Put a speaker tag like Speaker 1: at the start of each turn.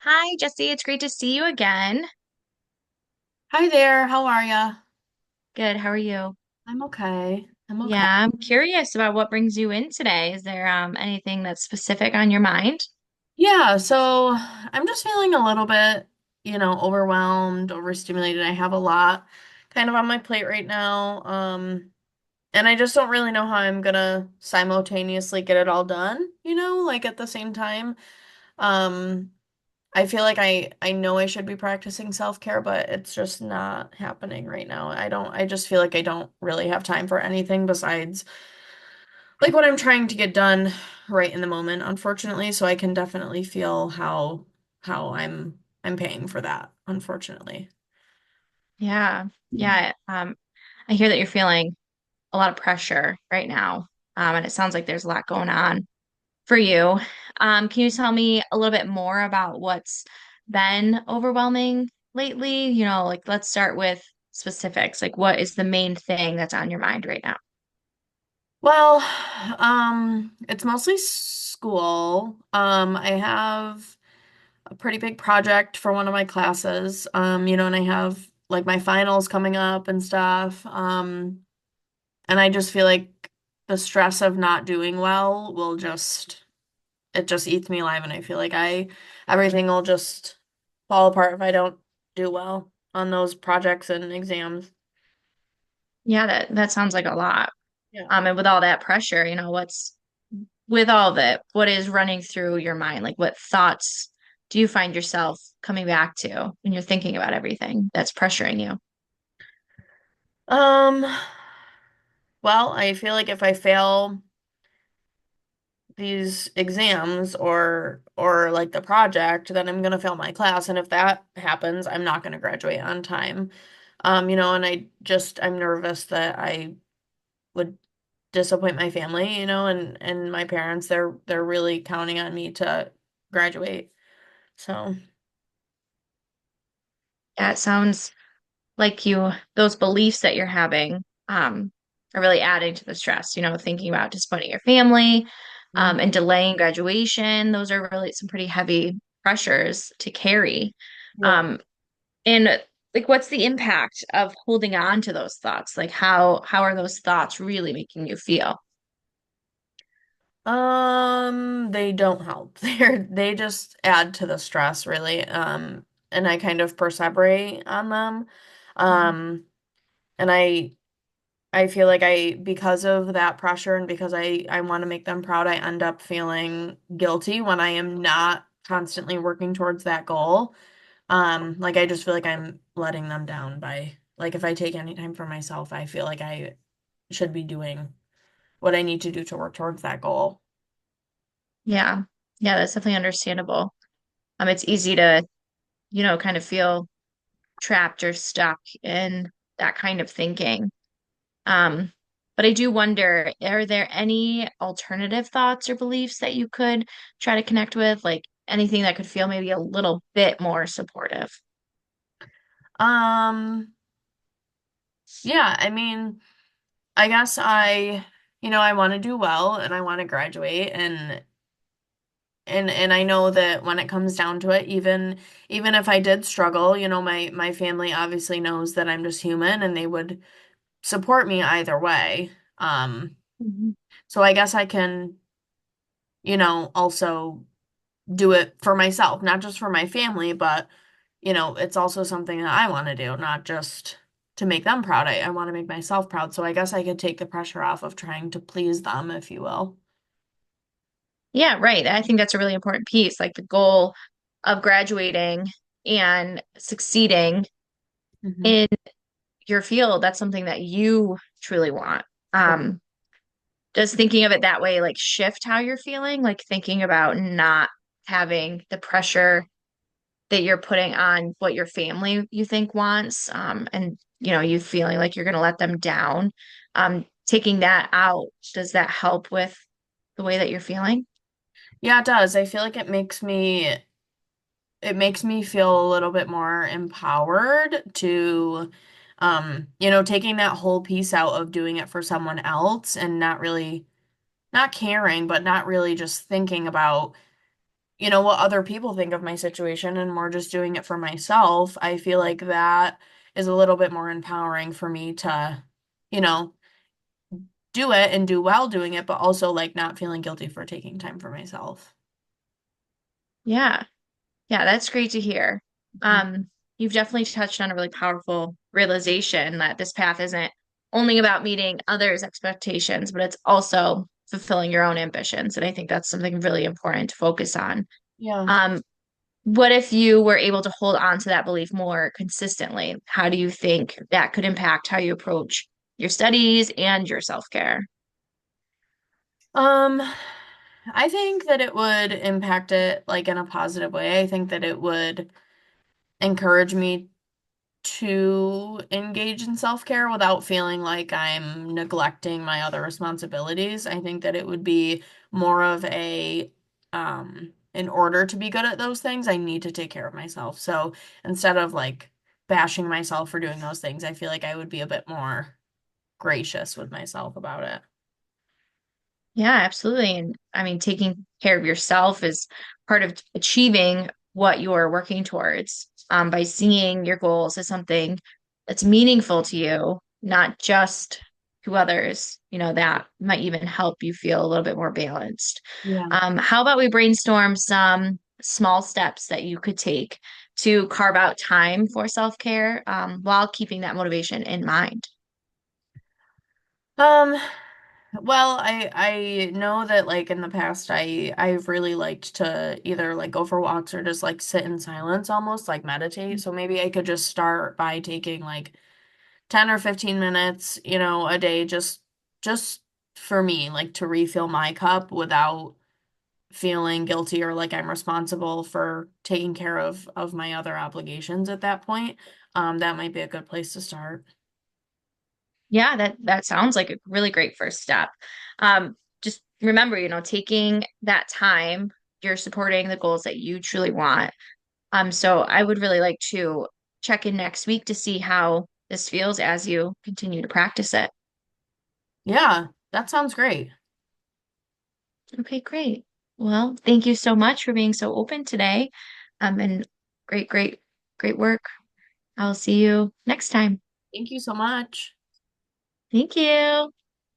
Speaker 1: Hi, Jesse. It's great to see you again.
Speaker 2: Hi there, how are ya?
Speaker 1: Good. How are you?
Speaker 2: I'm okay. I'm okay.
Speaker 1: Yeah, I'm curious about what brings you in today. Is there anything that's specific on your mind?
Speaker 2: Yeah, so I'm just feeling a little bit, overwhelmed, overstimulated. I have a lot kind of on my plate right now. And I just don't really know how I'm gonna simultaneously get it all done, like at the same time. Um, I feel like I know I should be practicing self-care, but it's just not happening right now. I just feel like I don't really have time for anything besides like what I'm trying to get done right in the moment, unfortunately. So I can definitely feel how I'm paying for that, unfortunately.
Speaker 1: Yeah. Yeah. I hear that you're feeling a lot of pressure right now. And it sounds like there's a lot going on for you. Can you tell me a little bit more about what's been overwhelming lately? Like let's start with specifics. Like what is the main thing that's on your mind right now?
Speaker 2: Well, it's mostly school. I have a pretty big project for one of my classes, and I have like my finals coming up and stuff. And I just feel like the stress of not doing well will just it just eats me alive, and I feel like I everything will just fall apart if I don't do well on those projects and exams.
Speaker 1: Yeah, that sounds like a lot.
Speaker 2: Yeah.
Speaker 1: And with all that pressure, what's with all that, what is running through your mind? Like what thoughts do you find yourself coming back to when you're thinking about everything that's pressuring you?
Speaker 2: Um, well, I feel like if I fail these exams or like the project, then I'm gonna fail my class. And if that happens, I'm not gonna graduate on time. And I'm nervous that I would disappoint my family, and my parents. They're really counting on me to graduate. So,
Speaker 1: Yeah, it sounds like those beliefs that you're having, are really adding to the stress, thinking about disappointing your family,
Speaker 2: mhm.
Speaker 1: and delaying graduation. Those are really some pretty heavy pressures to carry.
Speaker 2: Yeah.
Speaker 1: Um, And like, what's the impact of holding on to those thoughts? Like, how are those thoughts really making you feel?
Speaker 2: They don't help. They just add to the stress, really. And I kind of perseverate on them.
Speaker 1: Mhm.
Speaker 2: Um, and I feel like because of that pressure and because I want to make them proud, I end up feeling guilty when I am not constantly working towards that goal. Like I just feel like I'm letting them down by like if I take any time for myself, I feel like I should be doing what I need to do to work towards that goal.
Speaker 1: Yeah, yeah, that's definitely understandable. It's easy to, kind of feel trapped or stuck in that kind of thinking. Um, but I do wonder, are there any alternative thoughts or beliefs that you could try to connect with, like anything that could feel maybe a little bit more supportive?
Speaker 2: Um, yeah, I mean, I guess I want to do well and I want to graduate and I know that when it comes down to it, even if I did struggle, my family obviously knows that I'm just human and they would support me either way. Um,
Speaker 1: Mhm.
Speaker 2: so I guess I can, also do it for myself, not just for my family, but it's also something that I want to do, not just to make them proud. I want to make myself proud. So I guess I could take the pressure off of trying to please them, if you will.
Speaker 1: Yeah, right. I think that's a really important piece, like the goal of graduating and succeeding
Speaker 2: Hmm.
Speaker 1: in your field. That's something that you truly want.
Speaker 2: Right.
Speaker 1: Um, does thinking of it that way like shift how you're feeling? Like thinking about not having the pressure that you're putting on what your family you think wants, and you feeling like you're going to let them down. Taking that out, does that help with the way that you're feeling?
Speaker 2: Yeah, it does. I feel like it makes me feel a little bit more empowered to taking that whole piece out of doing it for someone else and not caring, but not really just thinking about what other people think of my situation and more just doing it for myself, I feel like that is a little bit more empowering for me to, you know, do it and do well doing it, but also like not feeling guilty for taking time for myself.
Speaker 1: Yeah. Yeah, that's great to hear.
Speaker 2: Mhm.
Speaker 1: Um, you've definitely touched on a really powerful realization that this path isn't only about meeting others' expectations, but it's also fulfilling your own ambitions. And I think that's something really important to focus on.
Speaker 2: Yeah.
Speaker 1: Um, what if you were able to hold on to that belief more consistently? How do you think that could impact how you approach your studies and your self-care?
Speaker 2: Um, I think that it would impact it like in a positive way. I think that it would encourage me to engage in self-care without feeling like I'm neglecting my other responsibilities. I think that it would be more of in order to be good at those things, I need to take care of myself. So instead of like bashing myself for doing those things, I feel like I would be a bit more gracious with myself about it.
Speaker 1: Yeah, absolutely. And I mean, taking care of yourself is part of achieving what you're working towards, by seeing your goals as something that's meaningful to you, not just to others. That might even help you feel a little bit more balanced.
Speaker 2: Yeah.
Speaker 1: How about we brainstorm some small steps that you could take to carve out time for self-care, while keeping that motivation in mind?
Speaker 2: Um, well, I know that like in the past I've really liked to either like go for walks or just like sit in silence almost like meditate. So maybe I could just start by taking like 10 or 15 minutes, a day just for me, like to refill my cup without feeling guilty or like I'm responsible for taking care of my other obligations at that point. That might be a good place to start.
Speaker 1: Yeah, that sounds like a really great first step. Just remember, taking that time, you're supporting the goals that you truly want. So I would really like to check in next week to see how this feels as you continue to practice it.
Speaker 2: Yeah, that sounds great.
Speaker 1: Okay, great. Well, thank you so much for being so open today. And great, great, great work. I'll see you next time.
Speaker 2: Thank you so much.
Speaker 1: Thank you.